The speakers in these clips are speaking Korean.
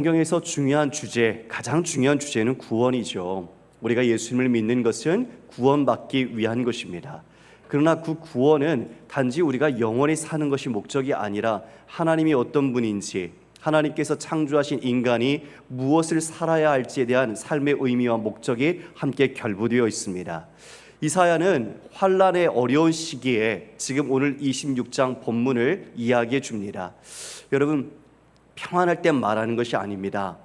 성경에서 중요한 주제, 가장 중요한 주제는 구원이죠. 우리가 예수님을 믿는 것은 구원받기 위한 것입니다. 그러나 그 구원은 단지 우리가 영원히 사는 것이 목적이 아니라 하나님이 어떤 분인지, 하나님께서 창조하신 인간이 무엇을 살아야 할지에 대한 삶의 의미와 목적이 함께 결부되어 있습니다. 이사야는 환난의 어려운 시기에 지금 오늘 26장 본문을 이야기해 줍니다. 여러분, 평안할 때 말하는 것이 아닙니다.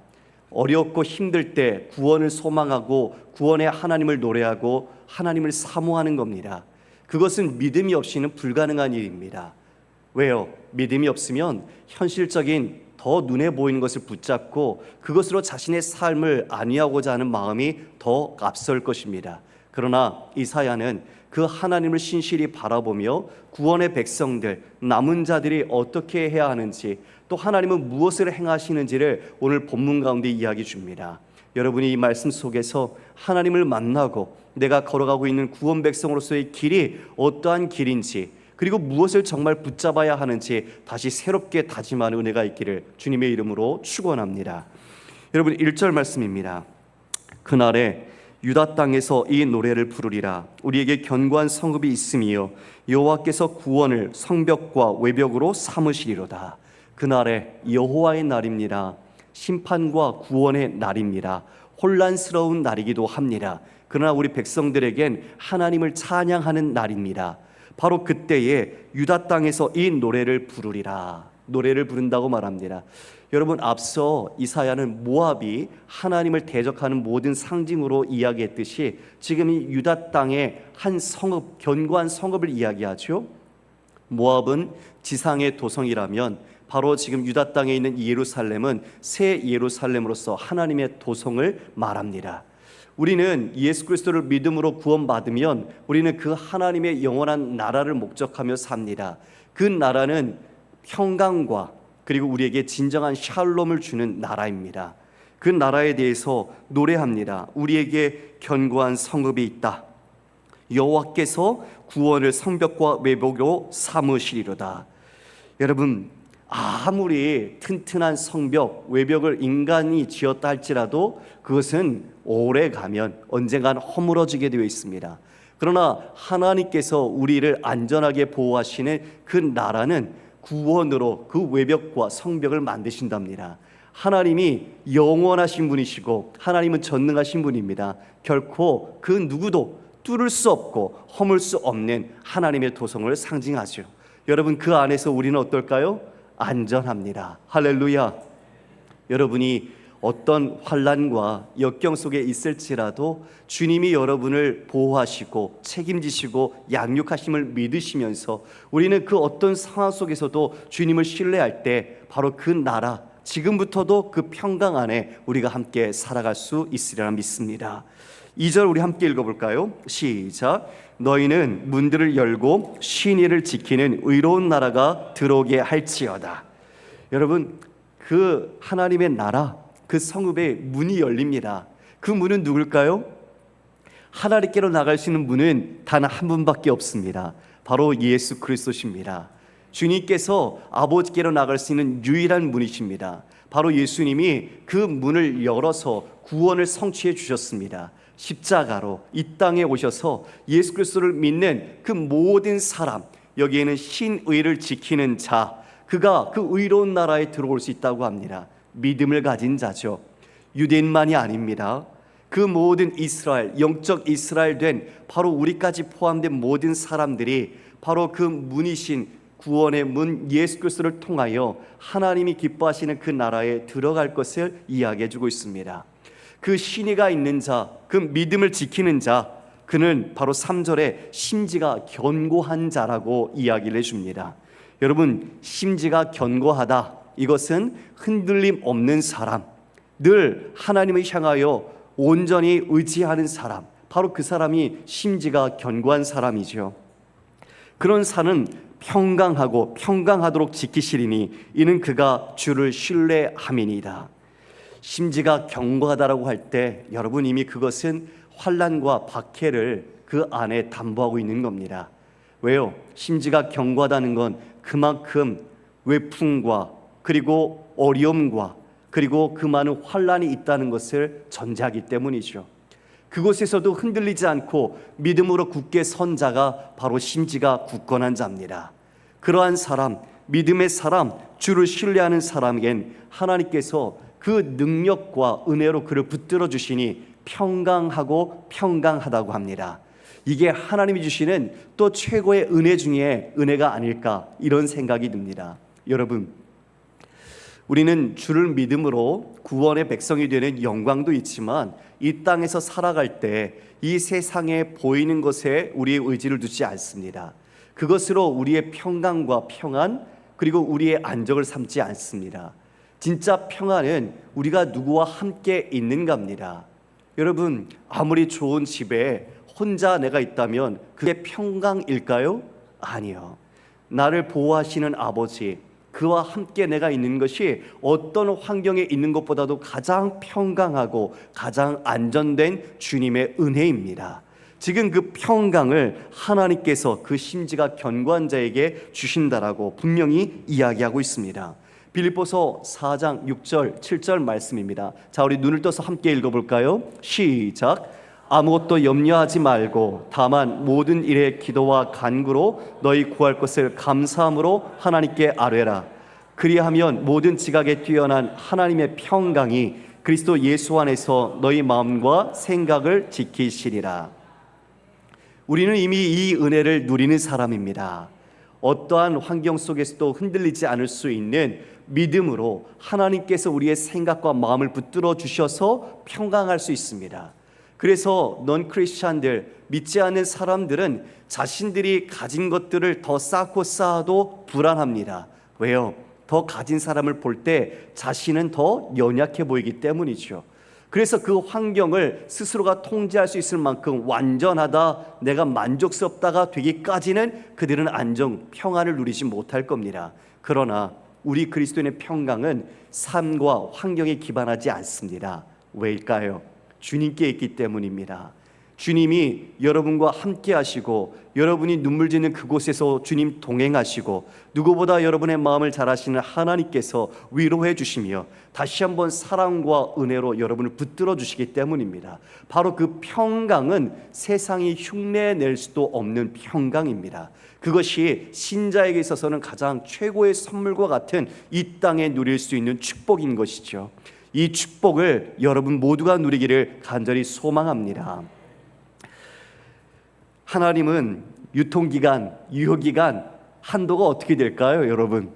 어렵고 힘들 때 구원을 소망하고 구원의 하나님을 노래하고 하나님을 사모하는 겁니다. 그것은 믿음이 없이는 불가능한 일입니다. 왜요? 믿음이 없으면 현실적인 더 눈에 보이는 것을 붙잡고 그것으로 자신의 삶을 안위하고자 하는 마음이 더 앞설 것입니다. 그러나 이사야는 그 하나님을 신실히 바라보며 구원의 백성들, 남은 자들이 어떻게 해야 하는지, 또 하나님은 무엇을 행하시는지를 오늘 본문 가운데 이야기해 줍니다. 여러분이 이 말씀 속에서 하나님을 만나고 내가 걸어가고 있는 구원 백성으로서의 길이 어떠한 길인지, 그리고 무엇을 정말 붙잡아야 하는지 다시 새롭게 다짐하는 은혜가 있기를 주님의 이름으로 축원합니다. 여러분, 1절 말씀입니다. 그날에 유다 땅에서 이 노래를 부르리라. 우리에게 견고한 성읍이 있음이요 여호와께서 구원을 성벽과 외벽으로 삼으시리로다. 그날에 여호와의 날입니다. 심판과 구원의 날입니다. 혼란스러운 날이기도 합니다. 그러나 우리 백성들에겐 하나님을 찬양하는 날입니다. 바로 그때에 유다 땅에서 이 노래를 부르리라. 노래를 부른다고 말합니다. 여러분, 앞서 이사야는 모압이 하나님을 대적하는 모든 상징으로 이야기했듯이 지금 이 유다 땅의 한 성읍, 견고한 성읍을 이야기하죠. 모압은 지상의 도성이라면 바로 지금 유다 땅에 있는 예루살렘은 새 예루살렘으로서 하나님의 도성을 말합니다. 우리는 예수 그리스도를 믿음으로 구원받으면 우리는 그 하나님의 영원한 나라를 목적하며 삽니다. 그 나라는 평강과 그리고 우리에게 진정한 샬롬을 주는 나라입니다. 그 나라에 대해서 노래합니다. 우리에게 견고한 성읍이 있다. 여호와께서 구원을 성벽과 외벽으로 삼으시리로다. 여러분, 아무리 튼튼한 성벽, 외벽을 인간이 지었다 할지라도 그것은 오래 가면 언젠간 허물어지게 되어 있습니다. 그러나 하나님께서 우리를 안전하게 보호하시는 그 나라는 구원으로 그 외벽과 성벽을 만드신답니다. 하나님이 영원하신 분이시고 하나님은 전능하신 분입니다. 결코 그 누구도 뚫을 수 없고 허물 수 없는 하나님의 도성을 상징하죠. 여러분, 그 안에서 우리는 어떨까요? 안전합니다. 할렐루야. 여러분이 어떤 환난과 역경 속에 있을지라도 주님이 여러분을 보호하시고 책임지시고 양육하심을 믿으시면서 우리는 그 어떤 상황 속에서도 주님을 신뢰할 때 바로 그 나라, 지금부터도 그 평강 안에 우리가 함께 살아갈 수 있으리라 믿습니다. 2절 우리 함께 읽어볼까요? 시작. 너희는 문들을 열고 신의를 지키는 의로운 나라가 들어오게 할지어다. 여러분, 그 하나님의 나라, 그 성읍의 문이 열립니다. 그 문은 누굴까요? 하나님께로 나갈 수 있는 문은 단 한 분밖에 없습니다. 바로 예수 그리스도십니다. 주님께서 아버지께로 나갈 수 있는 유일한 문이십니다. 바로 예수님이 그 문을 열어서 구원을 성취해 주셨습니다. 십자가로 이 땅에 오셔서 예수 그리스도를 믿는 그 모든 사람, 여기에는 신의를 지키는 자, 그가 그 의로운 나라에 들어올 수 있다고 합니다. 믿음을 가진 자죠. 유대인만이 아닙니다. 그 모든 이스라엘, 영적 이스라엘 된 바로 우리까지 포함된 모든 사람들이 바로 그 문이신 구원의 문 예수 그리스도를 통하여 하나님이 기뻐하시는 그 나라에 들어갈 것을 이야기해 주고 있습니다. 그 신의가 있는 자, 그 믿음을 지키는 자, 그는 바로 3절에 심지가 견고한 자라고 이야기를 해줍니다. 여러분, 심지가 견고하다, 이것은 흔들림 없는 사람, 늘 하나님을 향하여 온전히 의지하는 사람, 바로 그 사람이 심지가 견고한 사람이죠. 그런 사는 평강하고 평강하도록 지키시리니 이는 그가 주를 신뢰함이니이다. 심지가 견고하다라고 할 때 여러분, 이미 그것은 환난과 박해를 그 안에 담보하고 있는 겁니다. 왜요? 심지가 견고하다는 건 그만큼 외풍과 그리고 어려움과 그리고 그 많은 환란이 있다는 것을 전제하기 때문이죠. 그곳에서도 흔들리지 않고 믿음으로 굳게 선 자가 바로 심지가 굳건한 자입니다. 그러한 사람, 믿음의 사람, 주를 신뢰하는 사람에겐 하나님께서 그 능력과 은혜로 그를 붙들어 주시니 평강하고 평강하다고 합니다. 이게 하나님이 주시는 또 최고의 은혜 중에 은혜가 아닐까, 이런 생각이 듭니다. 여러분, 우리는 주를 믿음으로 구원의 백성이 되는 영광도 있지만 이 땅에서 살아갈 때 이 세상에 보이는 것에 우리의 의지를 두지 않습니다. 그것으로 우리의 평강과 평안, 그리고 우리의 안정을 삼지 않습니다. 진짜 평안은 우리가 누구와 함께 있는가입니다. 여러분, 아무리 좋은 집에 혼자 내가 있다면 그게 평강일까요? 아니요. 나를 보호하시는 아버지, 그와 함께 내가 있는 것이 어떤 환경에 있는 것보다도 가장 평강하고 가장 안전된 주님의 은혜입니다. 지금 그 평강을 하나님께서 그 심지가 견고한 자에게 주신다라고 분명히 이야기하고 있습니다. 빌립보서 4장 6절 7절 말씀입니다. 자, 우리 눈을 떠서 함께 읽어볼까요? 시작. 아무것도 염려하지 말고 다만 모든 일에 기도와 간구로 너희 구할 것을 감사함으로 하나님께 아뢰라. 그리하면 모든 지각에 뛰어난 하나님의 평강이 그리스도 예수 안에서 너희 마음과 생각을 지키시리라. 우리는 이미 이 은혜를 누리는 사람입니다. 어떠한 환경 속에서도 흔들리지 않을 수 있는 믿음으로 하나님께서 우리의 생각과 마음을 붙들어 주셔서 평강할 수 있습니다. 그래서 넌 크리스찬들, 믿지 않는 사람들은 자신들이 가진 것들을 더 쌓고 쌓아도 불안합니다. 왜요? 더 가진 사람을 볼 때 자신은 더 연약해 보이기 때문이죠. 그래서 그 환경을 스스로가 통제할 수 있을 만큼 완전하다, 내가 만족스럽다가 되기까지는 그들은 안정, 평안을 누리지 못할 겁니다. 그러나 우리 그리스도인의 평강은 삶과 환경에 기반하지 않습니다. 왜일까요? 주님께 있기 때문입니다. 주님이 여러분과 함께 하시고 여러분이 눈물 짓는 그곳에서 주님 동행하시고 누구보다 여러분의 마음을 잘 아시는 하나님께서 위로해 주시며 다시 한번 사랑과 은혜로 여러분을 붙들어 주시기 때문입니다. 바로 그 평강은 세상이 흉내낼 수도 없는 평강입니다. 그것이 신자에게 있어서는 가장 최고의 선물과 같은 이 땅에 누릴 수 있는 축복인 것이죠. 이 축복을 여러분 모두가 누리기를 간절히 소망합니다. 하나님은 유통기간, 유효기간 한도가 어떻게 될까요, 여러분?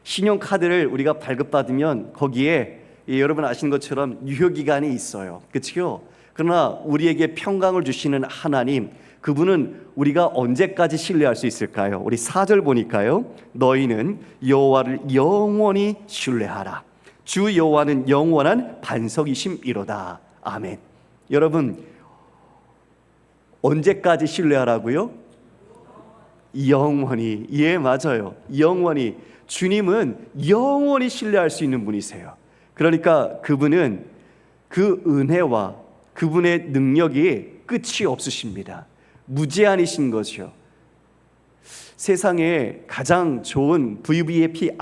신용카드를 우리가 발급받으면 거기에 여러분 아시는 것처럼 유효기간이 있어요. 그렇죠? 그러나 우리에게 평강을 주시는 하나님, 그분은 우리가 언제까지 신뢰할 수 있을까요? 우리 4절 보니까요. 너희는 여호와를 영원히 신뢰하라. 주 여호와는 영원한 반석이심이로다. 아멘. 여러분, 언제까지 신뢰하라고요? 영원히. 예, 맞아요. 영원히. 주님은 영원히 신뢰할 수 있는 분이세요. 그러니까 그분은 그 은혜와 그분의 능력이 끝이 없으십니다. 무제한이신 거죠. 세상에 가장 좋은 VVIP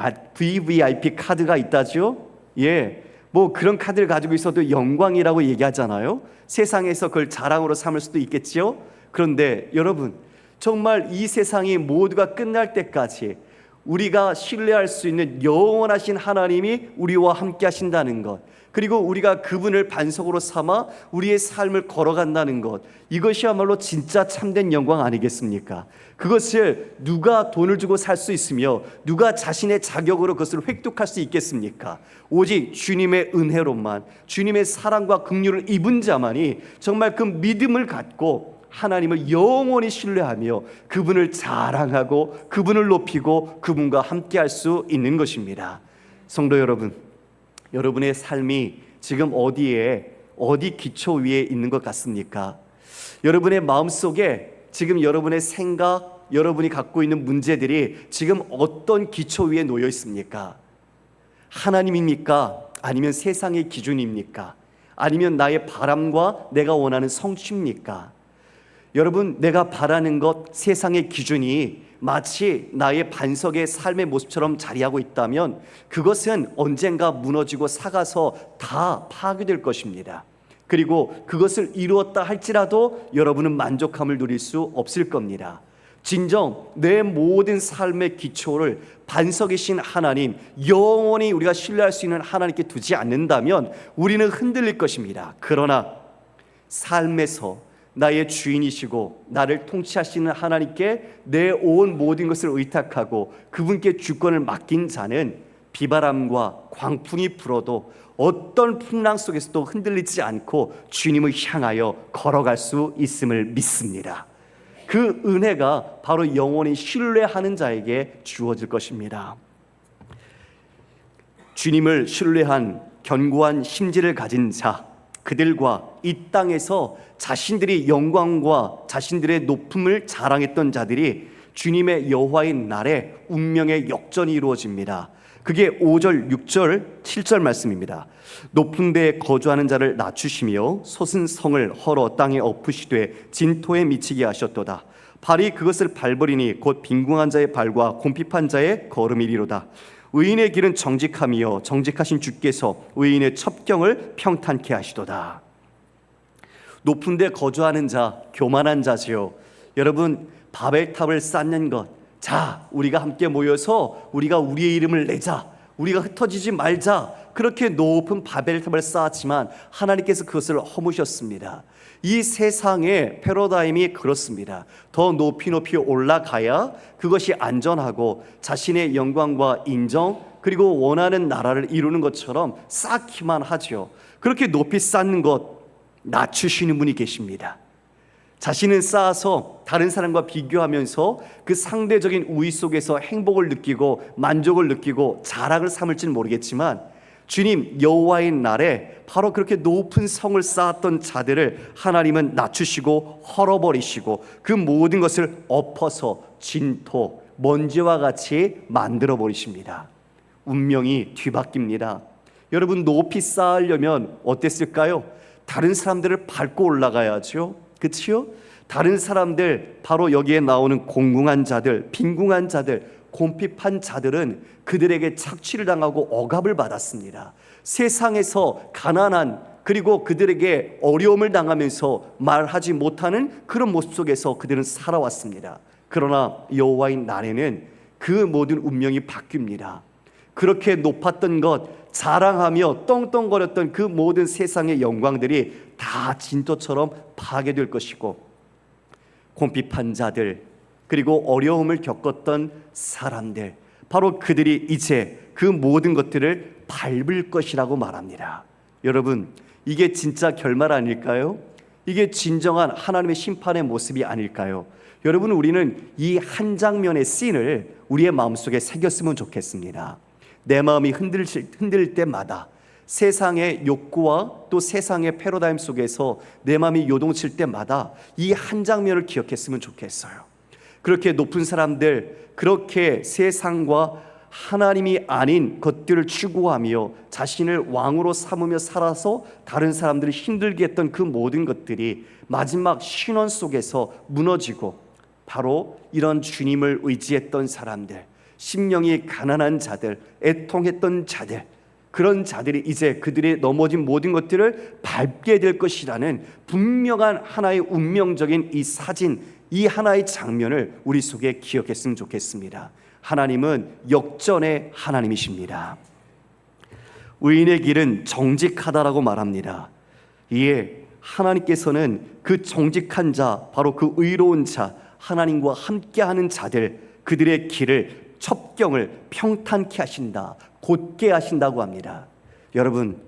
카드가 있다죠? 예, 뭐 그런 카드를 가지고 있어도 영광이라고 얘기하잖아요. 세상에서 그걸 자랑으로 삼을 수도 있겠지요. 그런데 여러분, 정말 이 세상이 모두가 끝날 때까지 우리가 신뢰할 수 있는 영원하신 하나님이 우리와 함께 하신다는 것, 그리고 우리가 그분을 반석으로 삼아 우리의 삶을 걸어간다는 것, 이것이야말로 진짜 참된 영광 아니겠습니까? 그것을 누가 돈을 주고 살 수 있으며 누가 자신의 자격으로 그것을 획득할 수 있겠습니까? 오직 주님의 은혜로만, 주님의 사랑과 긍휼을 입은 자만이 정말 그 믿음을 갖고 하나님을 영원히 신뢰하며 그분을 자랑하고 그분을 높이고 그분과 함께할 수 있는 것입니다. 성도 여러분, 여러분의 삶이 지금 어디 기초 위에 있는 것 같습니까? 여러분의 마음속에 지금 여러분의 생각, 여러분이 갖고 있는 문제들이 지금 어떤 기초 위에 놓여 있습니까? 하나님입니까? 아니면 세상의 기준입니까? 아니면 나의 바람과 내가 원하는 성취입니까? 여러분, 내가 바라는 것, 세상의 기준이 마치 나의 반석의 삶의 모습처럼 자리하고 있다면 그것은 언젠가 무너지고 삭아서 다 파괴될 것입니다. 그리고 그것을 이루었다 할지라도 여러분은 만족함을 누릴 수 없을 겁니다. 진정 내 모든 삶의 기초를 반석이신 하나님, 영원히 우리가 신뢰할 수 있는 하나님께 두지 않는다면 우리는 흔들릴 것입니다. 그러나 삶에서 나의 주인이시고 나를 통치하시는 하나님께 내 온 모든 것을 의탁하고 그분께 주권을 맡긴 자는 비바람과 광풍이 불어도 어떤 풍랑 속에서도 흔들리지 않고 주님을 향하여 걸어갈 수 있음을 믿습니다. 그 은혜가 바로 영원히 신뢰하는 자에게 주어질 것입니다. 주님을 신뢰한 견고한 심지를 가진 자, 그들과 이 땅에서 자신들이 영광과 자신들의 높음을 자랑했던 자들이 주님의 여호와의 날에 운명의 역전이 이루어집니다. 그게 5절, 6절, 7절 말씀입니다. 높은 데에 거주하는 자를 낮추시며 솟은 성을 헐어 땅에 엎으시되 진토에 미치게 하셨도다. 발이 그것을 밟으리니 곧 빈궁한 자의 발과 곰핍한 자의 걸음이리로다. 의인의 길은 정직함이요 정직하신 주께서 의인의 첩경을 평탄케 하시도다. 높은 데 거주하는 자, 교만한 자지요. 여러분, 바벨탑을 쌓는 것, 자, 우리가 함께 모여서 우리가 우리의 이름을 내자, 우리가 흩어지지 말자, 그렇게 높은 바벨탑을 쌓았지만 하나님께서 그것을 허무셨습니다. 이 세상의 패러다임이 그렇습니다. 더 높이 올라가야 그것이 안전하고 자신의 영광과 인정, 그리고 원하는 나라를 이루는 것처럼 쌓기만 하죠. 그렇게 높이 쌓는 것, 낮추시는 분이 계십니다. 자신은 쌓아서 다른 사람과 비교하면서 그 상대적인 우위 속에서 행복을 느끼고 만족을 느끼고 자랑을 삼을지는 모르겠지만 주님 여호와의 날에 바로 그렇게 높은 성을 쌓았던 자들을 하나님은 낮추시고 헐어버리시고 그 모든 것을 엎어서 진토, 먼지와 같이 만들어 버리십니다. 운명이 뒤바뀝니다. 여러분, 높이 쌓으려면 어땠을까요? 다른 사람들을 밟고 올라가야죠. 그치요? 다른 사람들, 바로 여기에 나오는 공궁한 자들, 빈궁한 자들, 곰핍한 자들은 그들에게 착취를 당하고 억압을 받았습니다. 세상에서 가난한, 그리고 그들에게 어려움을 당하면서 말하지 못하는 그런 모습 속에서 그들은 살아왔습니다. 그러나 여호와의 날에는 그 모든 운명이 바뀝니다. 그렇게 높았던 것, 자랑하며 떵떵거렸던 그 모든 세상의 영광들이 다 진토처럼 파괴될 것이고, 곰핍한 자들, 그리고 어려움을 겪었던 사람들, 바로 그들이 이제 그 모든 것들을 밟을 것이라고 말합니다. 여러분, 이게 진짜 결말 아닐까요? 이게 진정한 하나님의 심판의 모습이 아닐까요? 여러분, 우리는 이 한 장면의 씬을 우리의 마음속에 새겼으면 좋겠습니다. 내 마음이 흔들릴 때마다, 세상의 욕구와 또 세상의 패러다임 속에서 내 마음이 요동칠 때마다 이 한 장면을 기억했으면 좋겠어요. 그렇게 높은 사람들, 그렇게 세상과 하나님이 아닌 것들을 추구하며 자신을 왕으로 삼으며 살아서 다른 사람들을 힘들게 했던 그 모든 것들이 마지막 신원 속에서 무너지고, 바로 이런 주님을 의지했던 사람들, 심령이 가난한 자들, 애통했던 자들, 그런 자들이 이제 그들의 넘어진 모든 것들을 밟게 될 것이라는 분명한 하나의 운명적인 이 사진, 이 하나의 장면을 우리 속에 기억했으면 좋겠습니다. 하나님은 역전의 하나님이십니다. 의인의 길은 정직하다라고 말합니다. 이에 하나님께서는 그 정직한 자, 바로 그 의로운 자, 하나님과 함께하는 자들, 그들의 길을, 첩경을 평탄케 하신다, 곧게 하신다고 합니다. 여러분,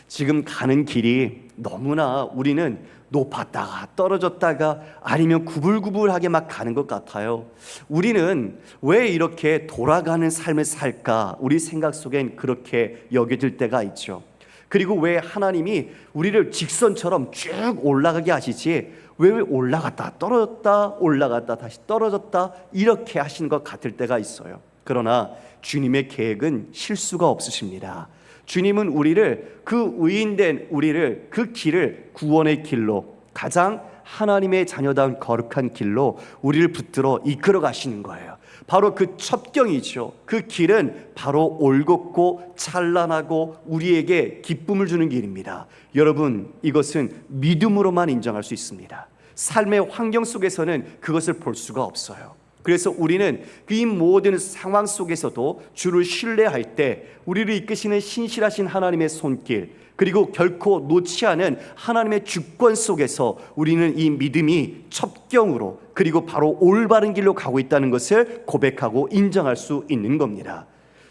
지금 가는 길이 너무나 우리는 높았다가 떨어졌다가 아니면 구불구불하게 막 가는 것 같아요. 우리는 왜 이렇게 돌아가는 삶을 살까? 우리 생각 속엔 그렇게 여겨질 때가 있죠. 그리고 왜 하나님이 우리를 직선처럼 쭉 올라가게 하시지 왜 올라갔다 떨어졌다 올라갔다 다시 떨어졌다 이렇게 하시는 것 같을 때가 있어요. 그러나 주님의 계획은 실수가 없으십니다. 주님은 우리를, 그 의인된 우리를, 그 길을, 구원의 길로, 가장 하나님의 자녀다운 거룩한 길로 우리를 붙들어 이끌어 가시는 거예요. 바로 그 첩경이죠. 그 길은 바로 올곧고 찬란하고 우리에게 기쁨을 주는 길입니다. 여러분, 이것은 믿음으로만 인정할 수 있습니다. 삶의 환경 속에서는 그것을 볼 수가 없어요. 그래서 우리는 이 모든 상황 속에서도 주를 신뢰할 때 우리를 이끄시는 신실하신 하나님의 손길, 그리고 결코 놓지 않은 하나님의 주권 속에서 우리는 이 믿음이 첩경으로, 그리고 바로 올바른 길로 가고 있다는 것을 고백하고 인정할 수 있는 겁니다.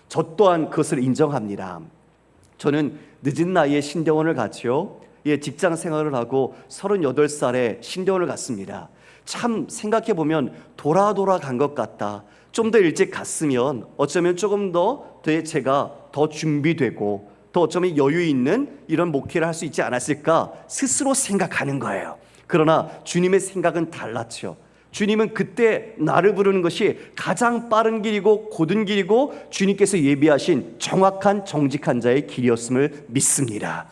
저 또한 그것을 인정합니다. 저는 늦은 나이에 신대원을 갔죠. 직장 생활을 하고 38살에 신대원을 갔습니다. 참 생각해보면 돌아 간 것 같다. 좀 더 일찍 갔으면 어쩌면 조금 더 제가 더 준비되고 더 어쩌면 여유 있는 이런 목회를 할 수 있지 않았을까 스스로 생각하는 거예요. 그러나 주님의 생각은 달랐죠. 주님은 그때 나를 부르는 것이 가장 빠른 길이고 고든 길이고 주님께서 예비하신 정확한 정직한 자의 길이었음을 믿습니다.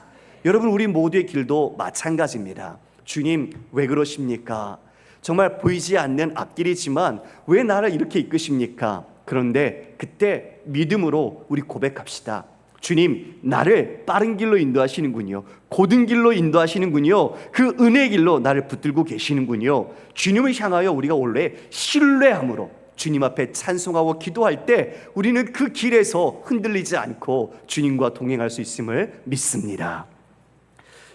여러분, 우리 모두의 길도 마찬가지입니다. 주님, 왜 그러십니까? 정말 보이지 않는 앞길이지만 왜 나를 이렇게 이끄십니까? 그런데 그때 믿음으로 우리 고백합시다. 주님, 나를 빠른 길로 인도하시는군요. 고든 길로 인도하시는군요. 그 은혜의 길로 나를 붙들고 계시는군요. 주님을 향하여 우리가 원래 신뢰함으로 주님 앞에 찬송하고 기도할 때 우리는 그 길에서 흔들리지 않고 주님과 동행할 수 있음을 믿습니다.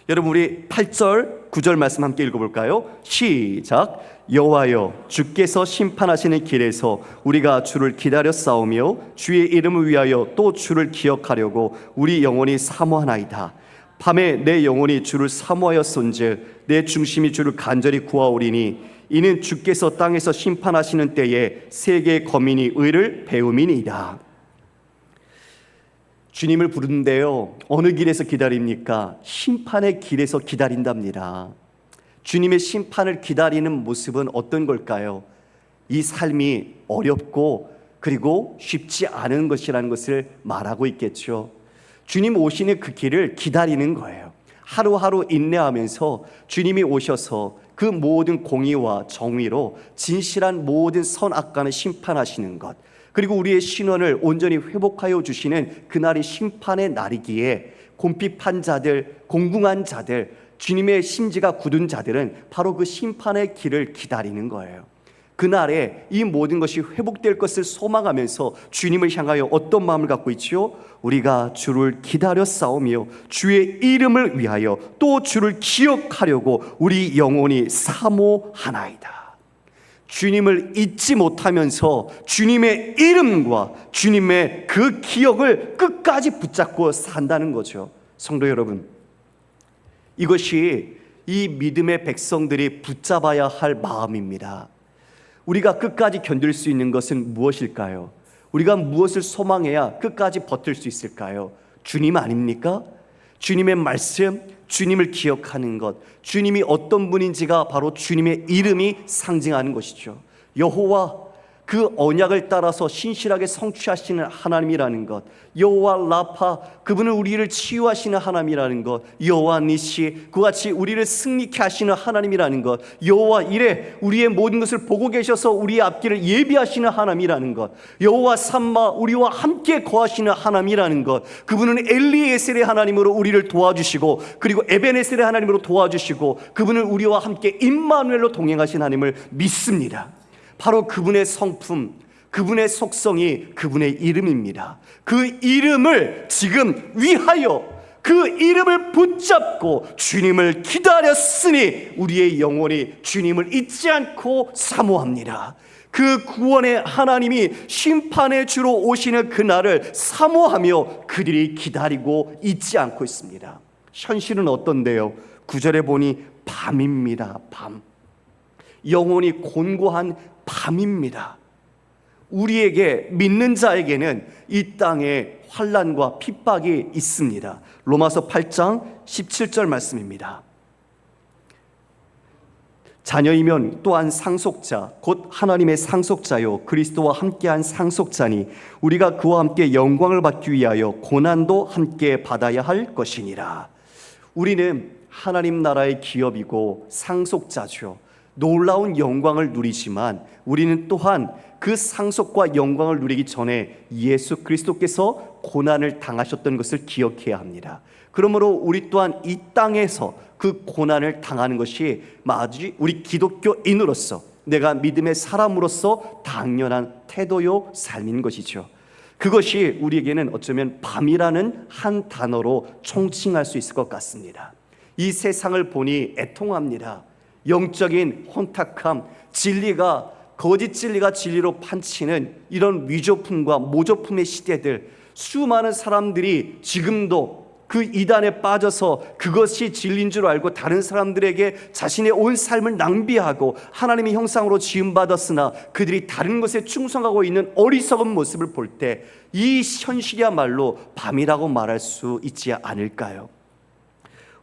여러분, 우리 8절 9절 말씀 함께 읽어볼까요? 시작. 여호와여, 주께서 심판하시는 길에서 우리가 주를 기다려 싸우며 주의 이름을 위하여 또 주를 기억하려고 우리 영혼이 사모하나이다. 밤에 내 영혼이 주를 사모하였은즉 내 중심이 주를 간절히 구하오리니 이는 주께서 땅에서 심판하시는 때에 세계의 거민이 의를 배움이니이다. 주님을 부르는데요, 어느 길에서 기다립니까? 심판의 길에서 기다린답니다. 주님의 심판을 기다리는 모습은 어떤 걸까요? 이 삶이 어렵고 그리고 쉽지 않은 것이라는 것을 말하고 있겠죠. 주님 오시는 그 길을 기다리는 거예요. 하루하루 인내하면서 주님이 오셔서 그 모든 공의와 정의로 진실한 모든 선악간을 심판하시는 것, 그리고 우리의 신원을 온전히 회복하여 주시는 그날이 심판의 날이기에 곰핍한 자들, 공궁한 자들, 주님의 심지가 굳은 자들은 바로 그 심판의 길을 기다리는 거예요. 그날에 이 모든 것이 회복될 것을 소망하면서 주님을 향하여 어떤 마음을 갖고 있지요? 우리가 주를 기다려 싸우며 주의 이름을 위하여 또 주를 기억하려고 우리 영혼이 사모하나이다. 주님을 잊지 못하면서 주님의 이름과 주님의 그 기억을 끝까지 붙잡고 산다는 거죠. 성도 여러분, 이것이 이 믿음의 백성들이 붙잡아야 할 마음입니다. 우리가 끝까지 견딜 수 있는 것은 무엇일까요? 우리가 무엇을 소망해야 끝까지 버틸 수 있을까요? 주님 아닙니까? 주님의 말씀, 주님을 기억하는 것, 주님이 어떤 분인지가 바로 주님의 이름이 상징하는 것이죠. 여호와, 그 언약을 따라서 신실하게 성취하시는 하나님이라는 것, 여호와 라파, 그분은 우리를 치유하시는 하나님이라는 것, 여호와 니시, 그같이 우리를 승리케 하시는 하나님이라는 것, 여호와 이레, 우리의 모든 것을 보고 계셔서 우리의 앞길을 예비하시는 하나님이라는 것, 여호와 삼마, 우리와 함께 거하시는 하나님이라는 것, 그분은 엘리에셀의 하나님으로 우리를 도와주시고 그리고 에베네셀의 하나님으로 도와주시고 그분은 우리와 함께 임마누엘로 동행하신 하나님을 믿습니다. 바로 그분의 성품, 그분의 속성이 그분의 이름입니다. 그 이름을 지금 위하여 그 이름을 붙잡고 주님을 기다렸으니 우리의 영혼이 주님을 잊지 않고 사모합니다. 그 구원의 하나님이 심판의 주로 오시는 그날을 사모하며 그들이 기다리고 잊지 않고 있습니다. 현실은 어떤데요? 9절에 보니 밤입니다. 밤. 영혼이 곤고한 밤입니다. 우리에게 믿는 자에게는 이 땅에 환난과 핍박이 있습니다. 로마서 8장 17절 말씀입니다. 자녀이면 또한 상속자, 곧 하나님의 상속자요 그리스도와 함께한 상속자니 우리가 그와 함께 영광을 받기 위하여 고난도 함께 받아야 할 것이니라. 우리는 하나님 나라의 기업이고 상속자죠. 놀라운 영광을 누리지만 우리는 또한 그 상속과 영광을 누리기 전에 예수 그리스도께서 고난을 당하셨던 것을 기억해야 합니다. 그러므로 우리 또한 이 땅에서 그 고난을 당하는 것이 마치 우리 기독교인으로서, 내가 믿음의 사람으로서 당연한 태도요 삶인 것이죠. 그것이 우리에게는 어쩌면 밤이라는 한 단어로 총칭할 수 있을 것 같습니다. 이 세상을 보니 애통합니다. 영적인 혼탁함, 진리가 거짓 진리가 진리로 판치는 이런 위조품과 모조품의 시대들, 수많은 사람들이 지금도 그 이단에 빠져서 그것이 진리인 줄 알고 다른 사람들에게 자신의 온 삶을 낭비하고 하나님의 형상으로 지음받았으나 그들이 다른 것에 충성하고 있는 어리석은 모습을 볼 때 이 현실이야말로 밤이라고 말할 수 있지 않을까요?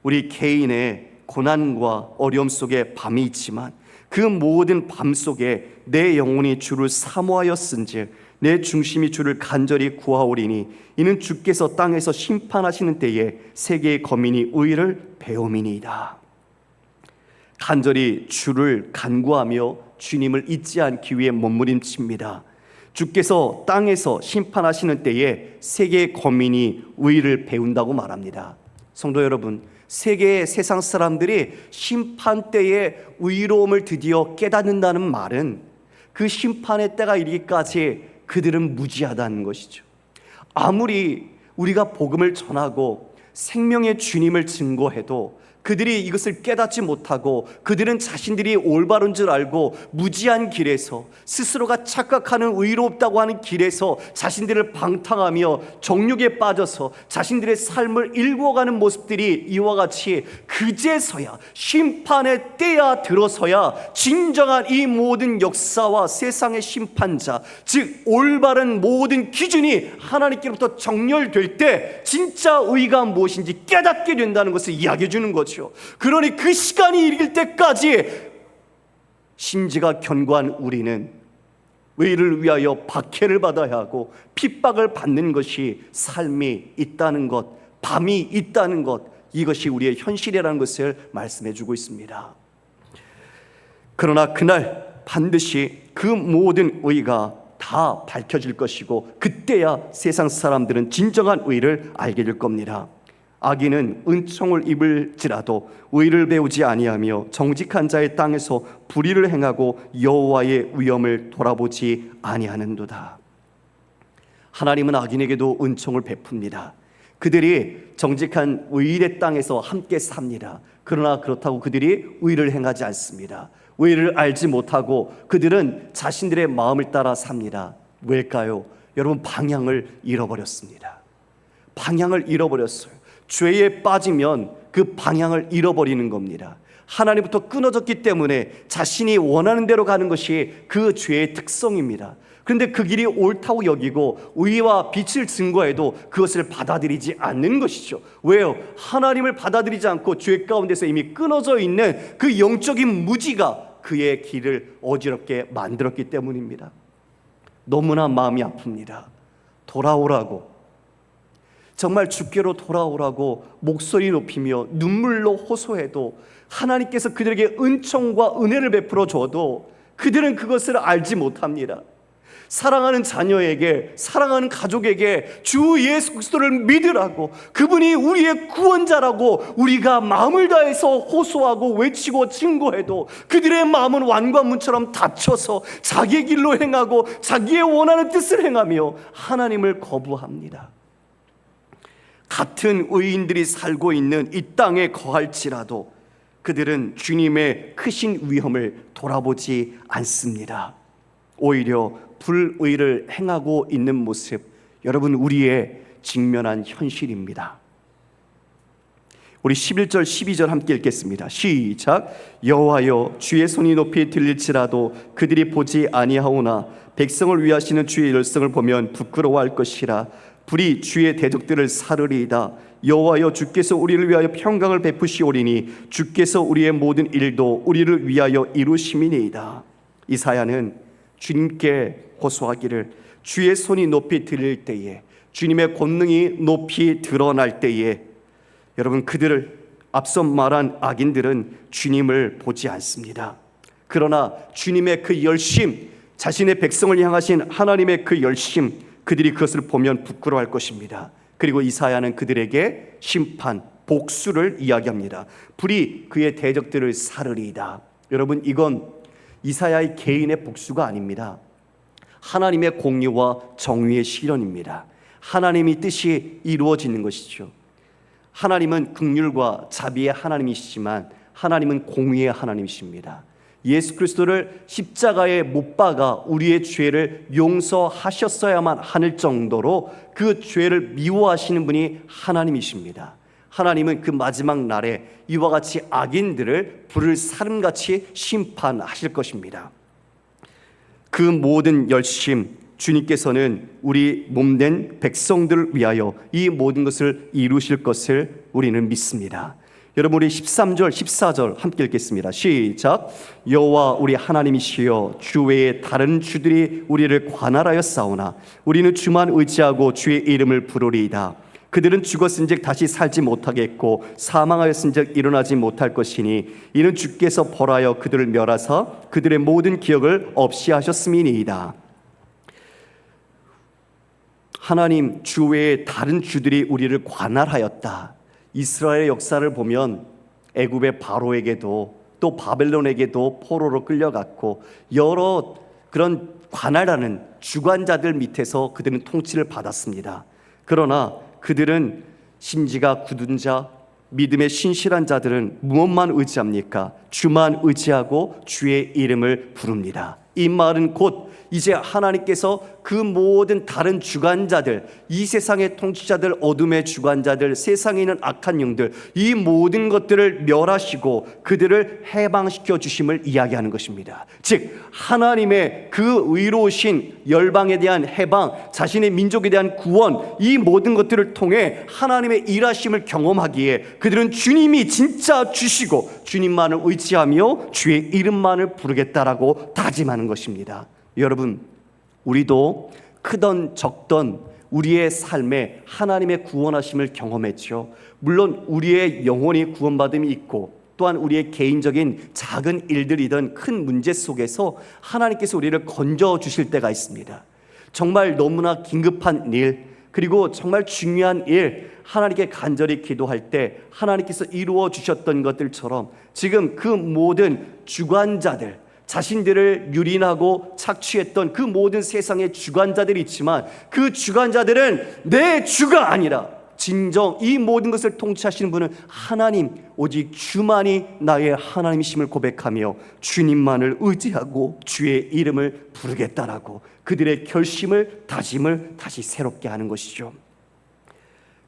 우리 개인의 고난과 어려움 속에 밤이 있지만 그 모든 밤 속에 내 영혼이 주를 사모하였은즉 내 중심이 주를 간절히 구하오리니 이는 주께서 땅에서 심판하시는 때에 세계의 거민이 의를 배움이니이다. 간절히 주를 간구하며 주님을 잊지 않기 위해 몸부림칩니다. 주께서 땅에서 심판하시는 때에 세계의 거민이 의를 배운다고 말합니다. 성도 여러분, 세계의 세상 사람들이 심판 때에 의로움을 드디어 깨닫는다는 말은 그 심판의 때가 이르기까지 그들은 무지하다는 것이죠. 아무리 우리가 복음을 전하고 생명의 주님을 증거해도 그들이 이것을 깨닫지 못하고 그들은 자신들이 올바른 줄 알고 무지한 길에서, 스스로가 착각하는 의롭다고 하는 길에서 자신들을 방탕하며 정욕에 빠져서 자신들의 삶을 일구어가는 모습들이 이와 같이 그제서야, 심판의 때야 들어서야 진정한 이 모든 역사와 세상의 심판자, 즉 올바른 모든 기준이 하나님께로부터 정렬될 때 진짜 의가 무엇인지 깨닫게 된다는 것을 이야기해 주는 거죠. 그러니 그 시간이 이를 때까지 심지가 견고한 우리는 의를 위하여 박해를 받아야 하고 핍박을 받는 것이 삶이 있다는 것, 밤이 있다는 것, 이것이 우리의 현실이라는 것을 말씀해 주고 있습니다. 그러나 그날 반드시 그 모든 의가 다 밝혀질 것이고 그때야 세상 사람들은 진정한 의를 알게 될 겁니다. 악인은 은총을 입을지라도 의를 배우지 아니하며 정직한 자의 땅에서 불의를 행하고 여호와의 위엄을 돌아보지 아니하는도다. 하나님은 악인에게도 은총을 베풉니다. 그들이 정직한 의의 땅에서 함께 삽니다. 그러나 그렇다고 그들이 의를 행하지 않습니다. 의를 알지 못하고 그들은 자신들의 마음을 따라 삽니다. 왜일까요? 여러분, 방향을 잃어버렸습니다. 방향을 잃어버렸어요. 죄에 빠지면 그 방향을 잃어버리는 겁니다. 하나님부터 끊어졌기 때문에 자신이 원하는 대로 가는 것이 그 죄의 특성입니다. 그런데 그 길이 옳다고 여기고 의와 빛을 증거해도 그것을 받아들이지 않는 것이죠. 왜요? 하나님을 받아들이지 않고 죄 가운데서 이미 끊어져 있는 그 영적인 무지가 그의 길을 어지럽게 만들었기 때문입니다. 너무나 마음이 아픕니다. 돌아오라고, 정말 주께로 돌아오라고 목소리 높이며 눈물로 호소해도 하나님께서 그들에게 은총과 은혜를 베풀어 줘도 그들은 그것을 알지 못합니다. 사랑하는 자녀에게, 사랑하는 가족에게 주 예수 그리스도를 믿으라고, 그분이 우리의 구원자라고 우리가 마음을 다해서 호소하고 외치고 증거해도 그들의 마음은 완관문처럼 닫혀서 자기의 길로 행하고 자기의 원하는 뜻을 행하며 하나님을 거부합니다. 같은 의인들이 살고 있는 이 땅에 거할지라도 그들은 주님의 크신 위엄을 돌아보지 않습니다. 오히려 불의를 행하고 있는 모습, 여러분, 우리의 직면한 현실입니다. 우리 11절 12절 함께 읽겠습니다. 시작. 여호와여, 주의 손이 높이 들릴지라도 그들이 보지 아니하오나 백성을 위하시는 주의 열성을 보면 부끄러워할 것이라. 불이 주의 대적들을 사르리이다. 여호와여, 주께서 우리를 위하여 평강을 베푸시오리니 주께서 우리의 모든 일도 우리를 위하여 이루심이니이다. 이사야는 주님께 호소하기를, 주의 손이 높이 들릴 때에, 주님의 권능이 높이 드러날 때에 여러분, 그들을 앞서 말한 악인들은 주님을 보지 않습니다. 그러나 주님의 그 열심, 자신의 백성을 향하신 하나님의 그 열심, 그들이 그것을 보면 부끄러워할 것입니다. 그리고 이사야는 그들에게 심판, 복수를 이야기합니다. 불이 그의 대적들을 사르리이다. 여러분, 이건 이사야의 개인의 복수가 아닙니다. 하나님의 공의와 정의의 실현입니다. 하나님의 뜻이 이루어지는 것이죠. 하나님은 긍휼과 자비의 하나님이시지만 하나님은 공의의 하나님이십니다. 예수 그리스도를 십자가에 못 박아 우리의 죄를 용서하셨어야만 할 정도로 그 죄를 미워하시는 분이 하나님이십니다. 하나님은 그 마지막 날에 이와 같이 악인들을 불을 사름같이 심판하실 것입니다. 그 모든 열심, 주님께서는 우리 몸된 백성들을 위하여 이 모든 것을 이루실 것을 우리는 믿습니다. 여러분, 우리 13절, 14절 함께 읽겠습니다. 시작. 여호와 우리 하나님이시여, 주 외에 다른 주들이 우리를 관할하여 싸우나 우리는 주만 의지하고 주의 이름을 부르리이다. 그들은 죽었은즉 다시 살지 못하겠고 사망하였은즉 일어나지 못할 것이니 이는 주께서 벌하여 그들을 멸하사 그들의 모든 기억을 없이 하셨음이니이다. 하나님, 주 외에 다른 주들이 우리를 관할하였다. 이스라엘의 역사를 보면 애굽의 바로에게도 또 바벨론에게도 포로로 끌려갔고 여러 그런 관할하는 주관자들 밑에서 그들은 통치를 받았습니다. 그러나 그들은 심지가 굳은 자, 믿음의 신실한 자들은 무엇만 의지합니까? 주만 의지하고 주의 이름을 부릅니다. 이 말은 곧 이제 하나님께서 그 모든 다른 주관자들, 이 세상의 통치자들, 어둠의 주관자들, 세상에 있는 악한 영들, 이 모든 것들을 멸하시고 그들을 해방시켜 주심을 이야기하는 것입니다. 즉 하나님의 그 의로우신 열방에 대한 해방, 자신의 민족에 대한 구원, 이 모든 것들을 통해 하나님의 일하심을 경험하기에 그들은 주님이 진짜 주시고 주님만을 의지하며 주의 이름만을 부르겠다라고 다짐하는 것입니다. 여러분, 우리도 크던 적던 우리의 삶에 하나님의 구원하심을 경험했죠. 물론 우리의 영혼이 구원받음이 있고 또한 우리의 개인적인 작은 일들이든 큰 문제 속에서 하나님께서 우리를 건져주실 때가 있습니다. 정말 너무나 긴급한 일, 그리고 정말 중요한 일, 하나님께 간절히 기도할 때 하나님께서 이루어 주셨던 것들처럼 지금 그 모든 주관자들, 자신들을 유린하고 착취했던 그 모든 세상의 주관자들이 있지만 그 주관자들은 내 주가 아니라 진정 이 모든 것을 통치하시는 분은 하나님, 오직 주만이 나의 하나님이심을 고백하며 주님만을 의지하고 주의 이름을 부르겠다라고 그들의 결심을, 다짐을 다시 새롭게 하는 것이죠.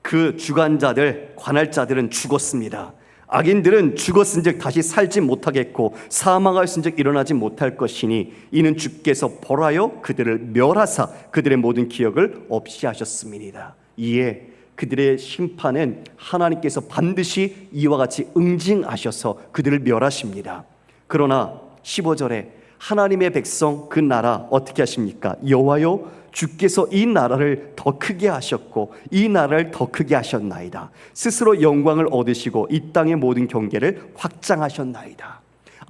그 주관자들, 관할자들은 죽었습니다. 악인들은 죽었은즉 다시 살지 못하겠고 사망하였은즉 일어나지 못할 것이니 이는 주께서 벌하여 그들을 멸하사 그들의 모든 기억을 없이 하셨음이니이다. 이에 그들의 심판은 하나님께서 반드시 이와 같이 응징하셔서 그들을 멸하십니다. 그러나 15절에 하나님의 백성 그 나라 어떻게 하십니까? 여호와여, 주께서 이 나라를 더 크게 하셨고 이 나라를 더 크게 하셨나이다. 스스로 영광을 얻으시고 이 땅의 모든 경계를 확장하셨나이다.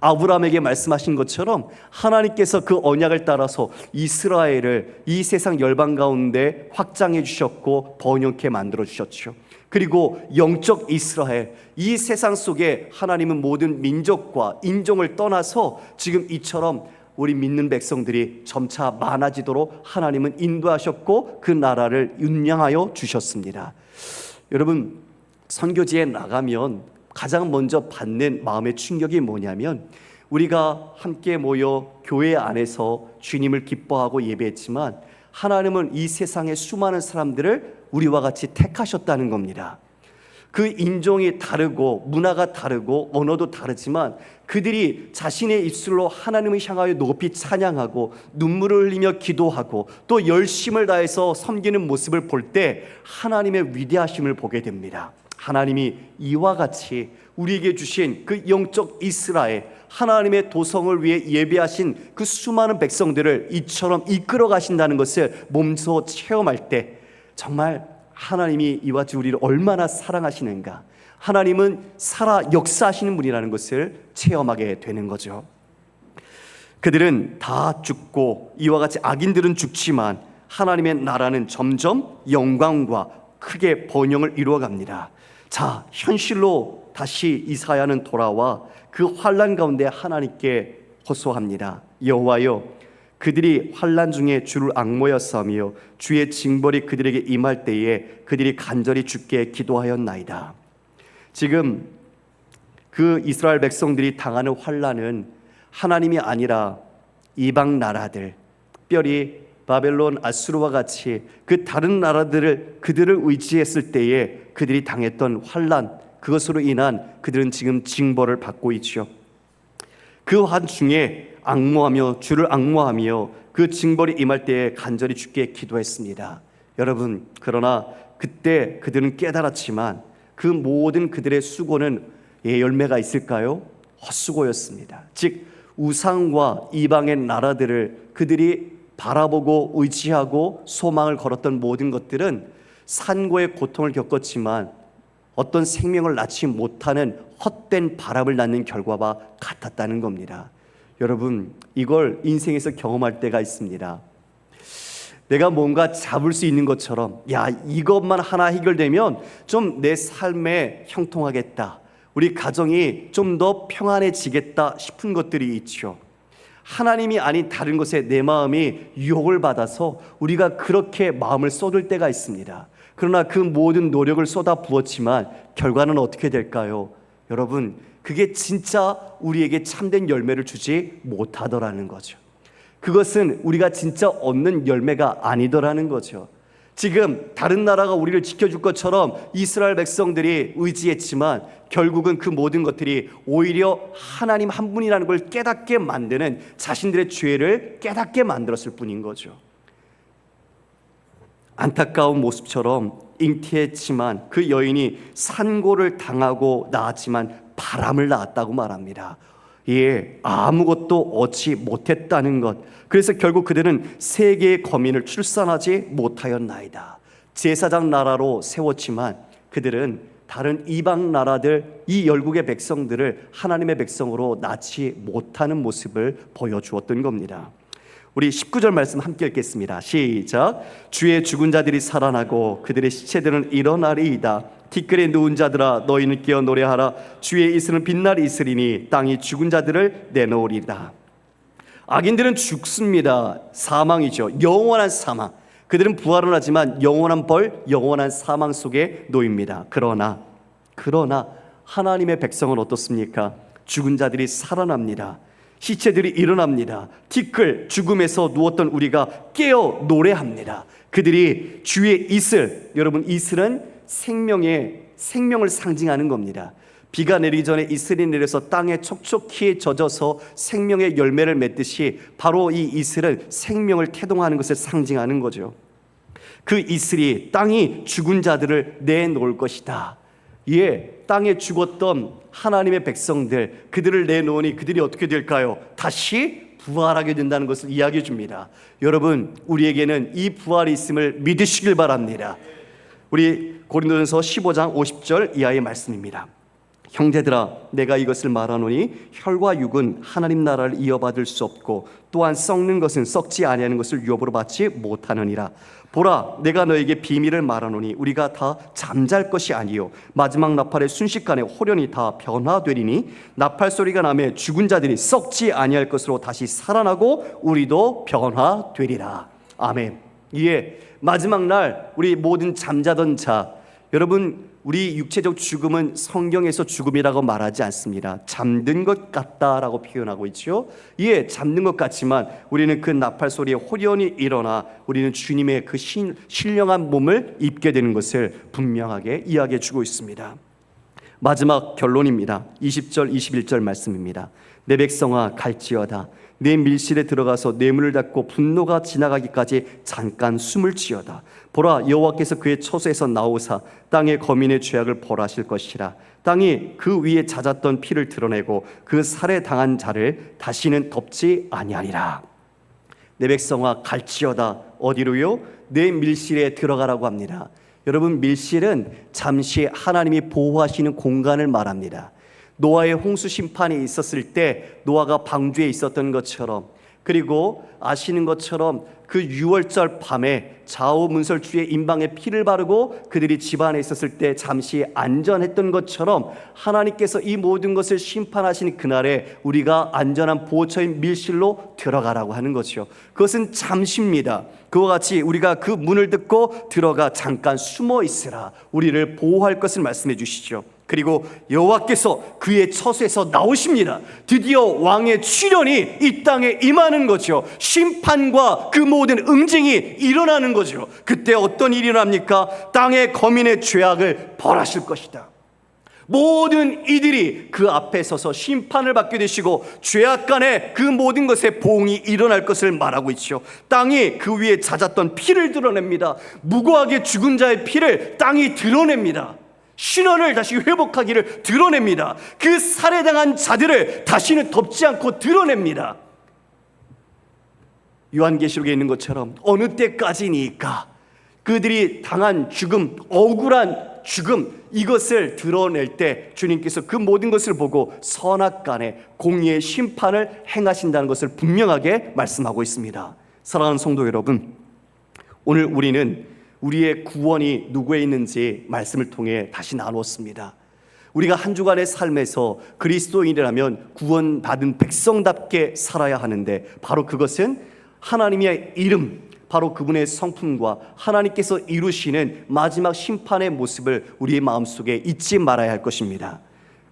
아브라함에게 말씀하신 것처럼 하나님께서 그 언약을 따라서 이스라엘을 이 세상 열방 가운데 확장해 주셨고 번영케 만들어 주셨죠. 그리고 영적 이스라엘, 이 세상 속에 하나님은 모든 민족과 인종을 떠나서 지금 이처럼 우리 믿는 백성들이 점차 많아지도록 하나님은 인도하셨고 그 나라를 윤량하여 주셨습니다. 여러분, 선교지에 나가면 가장 먼저 받는 마음의 충격이 뭐냐면 우리가 함께 모여 교회 안에서 주님을 기뻐하고 예배했지만 하나님은 이 세상의 수많은 사람들을 우리와 같이 택하셨다는 겁니다. 그 인종이 다르고 문화가 다르고 언어도 다르지만 그들이 자신의 입술로 하나님을 향하여 높이 찬양하고 눈물을 흘리며 기도하고 또 열심을 다해서 섬기는 모습을 볼 때 하나님의 위대하심을 보게 됩니다. 하나님이 이와 같이 우리에게 주신 그 영적 이스라엘, 하나님의 도성을 위해 예배하신 그 수많은 백성들을 이처럼 이끌어 가신다는 것을 몸소 체험할 때 정말 하나님이 이와 같이 우리를 얼마나 사랑하시는가, 하나님은 살아 역사하시는 분이라는 것을 체험하게 되는 거죠. 그들은 다 죽고 이와 같이 악인들은 죽지만 하나님의 나라는 점점 영광과 크게 번영을 이루어갑니다. 자, 현실로 다시 이사야는 돌아와 그 환난 가운데 하나님께 호소합니다. 여호와여, 그들이 환난 중에 주를 앙모였으며 주의 징벌이 그들에게 임할 때에 그들이 간절히 주께 기도하였나이다. 지금 그 이스라엘 백성들이 당하는 환난은 하나님이 아니라 이방 나라들, 특별히 바벨론, 아수르와 같이 그 다른 나라들을 그들을 의지했을 때에 그들이 당했던 환난, 그것으로 인한 그들은 지금 징벌을 받고 있죠. 그 한중에 앙모하며 주를 앙모하며 그 징벌이 임할 때에 간절히 주께 기도했습니다. 여러분, 그러나 그때 그들은 깨달았지만 그 모든 그들의 수고는 열매가 있을까요? 헛수고였습니다. 즉 우상과 이방의 나라들을 그들이 바라보고 의지하고 소망을 걸었던 모든 것들은 산고의 고통을 겪었지만 어떤 생명을 낳지 못하는 헛된 바람을 낳는 결과와 같았다는 겁니다. 여러분, 이걸 인생에서 경험할 때가 있습니다. 내가 뭔가 잡을 수 있는 것처럼, 야, 이것만 하나 해결되면 좀 내 삶에 형통하겠다, 우리 가정이 좀 더 평안해지겠다 싶은 것들이 있죠. 하나님이 아닌 다른 것에 내 마음이 유혹을 받아서 우리가 그렇게 마음을 쏟을 때가 있습니다. 그러나 그 모든 노력을 쏟아 부었지만 결과는 어떻게 될까요? 여러분, 그게 진짜 우리에게 참된 열매를 주지 못하더라는 거죠. 그것은 우리가 진짜 얻는 열매가 아니더라는 거죠. 지금 다른 나라가 우리를 지켜줄 것처럼 이스라엘 백성들이 의지했지만 결국은 그 모든 것들이 오히려 하나님 한 분이라는 걸 깨닫게 만드는, 자신들의 죄를 깨닫게 만들었을 뿐인 거죠. 안타까운 모습처럼 잉태했지만 그 여인이 산고를 당하고 낳았지만 바람을 낳았다고 말합니다. 예, 아무것도 얻지 못했다는 것. 그래서 결국 그들은 세 개의 거민을 출산하지 못하였나이다. 제사장 나라로 세웠지만 그들은 다른 이방 나라들, 이 열국의 백성들을 하나님의 백성으로 낳지 못하는 모습을 보여주었던 겁니다. 우리 19절 말씀 함께 읽겠습니다. 시작. 주의 죽은 자들이 살아나고 그들의 시체들은 일어나리이다. 티끌에 누운 자들아, 너희는 깨어 노래하라. 주의 이슬은 빛날이 있으리니 땅이 죽은 자들을 내놓으리다. 악인들은 죽습니다. 사망이죠. 영원한 사망. 그들은 부활은 하지만 영원한 벌, 영원한 사망 속에 놓입니다. 그러나 하나님의 백성은 어떻습니까? 죽은 자들이 살아납니다. 시체들이 일어납니다. 티끌, 죽음에서 누웠던 우리가 깨어 노래합니다. 그들이 주의 이슬, 여러분, 이슬은 생명을 상징하는 겁니다. 비가 내리기 전에 이슬이 내려서 땅에 촉촉히 젖어서 생명의 열매를 맺듯이 바로 이 이슬은 생명을 태동하는 것을 상징하는 거죠. 그 이슬이 땅이 죽은 자들을 내놓을 것이다. 예, 땅에 죽었던 하나님의 백성들, 그들을 내놓으니 그들이 어떻게 될까요? 다시 부활하게 된다는 것을 이야기해 줍니다. 여러분, 우리에게는 이 부활이 있음을 믿으시길 바랍니다. 우리 고린도전서 15장 50절 이하의 말씀입니다. 형제들아, 내가 이것을 말하노니 혈과 육은 하나님 나라를 이어받을 수 없고 또한 썩는 것은 썩지 아니하는 것을 유업으로 받지 못하느니라. 보라, 내가 너에게 비밀을 말하노니 우리가 다 잠잘 것이 아니요 마지막 나팔의 순식간에 호련히 다 변화되리니 나팔 소리가 나매 죽은 자들이 썩지 아니할 것으로 다시 살아나고 우리도 변화되리라. 아멘. 예, 마지막 날 우리 모든 잠자던 자, 여러분, 우리 육체적 죽음은 성경에서 죽음이라고 말하지 않습니다. 잠든 것 같다라고 표현하고 있죠. 예, 잠든 것 같지만 우리는 그 나팔 소리에 호련히 일어나 우리는 주님의 그 신령한 몸을 입게 되는 것을 분명하게 이야기해 주고 있습니다. 마지막 결론입니다. 20절 21절 말씀입니다. 내 백성아, 갈지어다. 내 밀실에 들어가서 내 문을 닫고 분노가 지나가기까지 잠깐 숨을 쉬어다. 보라, 여호와께서 그의 처소에서 나오사 땅의 거민의 죄악을 벌하실 것이라. 땅이 그 위에 잦았던 피를 드러내고 그 살해 당한 자를 다시는 덮지 아니하리라. 내 백성아, 갈지어다. 어디로요? 내 밀실에 들어가라고 합니다. 여러분, 밀실은 잠시 하나님이 보호하시는 공간을 말합니다. 노아의 홍수 심판이 있었을 때 노아가 방주에 있었던 것처럼, 그리고 아시는 것처럼 그 6월절 밤에 좌우문설주의 임방에 피를 바르고 그들이 집안에 있었을 때 잠시 안전했던 것처럼, 하나님께서 이 모든 것을 심판하시는 그날에 우리가 안전한 보호처인 밀실로 들어가라고 하는 거죠. 그것은 잠시입니다. 그와 같이 우리가 그 문을 듣고 들어가 잠깐 숨어 있으라, 우리를 보호할 것을 말씀해 주시죠. 그리고 여호와께서 그의 처소에서 나오십니다. 드디어 왕의 출현이 이 땅에 임하는 거죠. 심판과 그 모든 응징이 일어나는 거죠. 그때 어떤 일이 일어납니까? 땅의 거민의 죄악을 벌하실 것이다. 모든 이들이 그 앞에 서서 심판을 받게 되시고 죄악간에 그 모든 것에 보응이 일어날 것을 말하고 있죠. 땅이 그 위에 잦았던 피를 드러냅니다. 무고하게 죽은 자의 피를 땅이 드러냅니다. 신원을 다시 회복하기를 드러냅니다. 그 살해당한 자들을 다시는 덮지 않고 드러냅니다. 요한계시록에 있는 것처럼 어느 때까지니까 그들이 당한 죽음, 억울한 죽음, 이것을 드러낼 때 주님께서 그 모든 것을 보고 선악간에 공의의 심판을 행하신다는 것을 분명하게 말씀하고 있습니다. 사랑하는 성도 여러분, 오늘 우리는 우리의 구원이 누구에 있는지 말씀을 통해 다시 나누었습니다. 우리가 한 주간의 삶에서 그리스도인이라면 구원받은 백성답게 살아야 하는데, 바로 그것은 하나님의 이름, 바로 그분의 성품과 하나님께서 이루시는 마지막 심판의 모습을 우리의 마음속에 잊지 말아야 할 것입니다.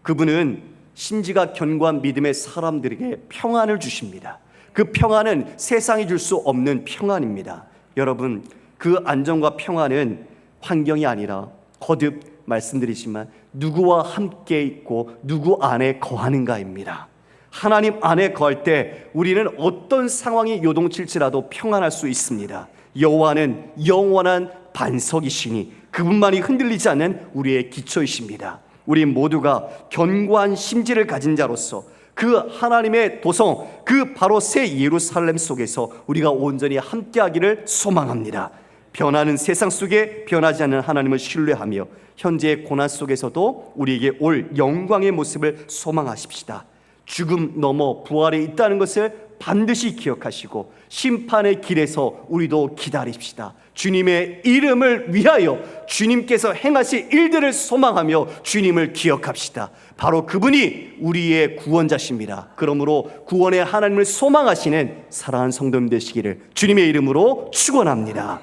그분은 심지가 견고한 믿음의 사람들에게 평안을 주십니다. 그 평안은 세상이 줄 수 없는 평안입니다. 여러분, 그 안정과 평안은 환경이 아니라 거듭 말씀드리지만 누구와 함께 있고 누구 안에 거하는가입니다. 하나님 안에 거할 때 우리는 어떤 상황이 요동칠지라도 평안할 수 있습니다. 여호와는 영원한 반석이시니 그분만이 흔들리지 않는 우리의 기초이십니다. 우리 모두가 견고한 심지를 가진 자로서 그 하나님의 도성, 그 바로 새 예루살렘 속에서 우리가 온전히 함께하기를 소망합니다. 변하는 세상 속에 변하지 않는 하나님을 신뢰하며 현재의 고난 속에서도 우리에게 올 영광의 모습을 소망하십시다. 죽음 넘어 부활에 있다는 것을 반드시 기억하시고 심판의 길에서 우리도 기다립시다. 주님의 이름을 위하여 주님께서 행하실 일들을 소망하며 주님을 기억합시다. 바로 그분이 우리의 구원자십니다. 그러므로 구원의 하나님을 소망하시는 사랑하는 성도님 되시기를 주님의 이름으로 축원합니다.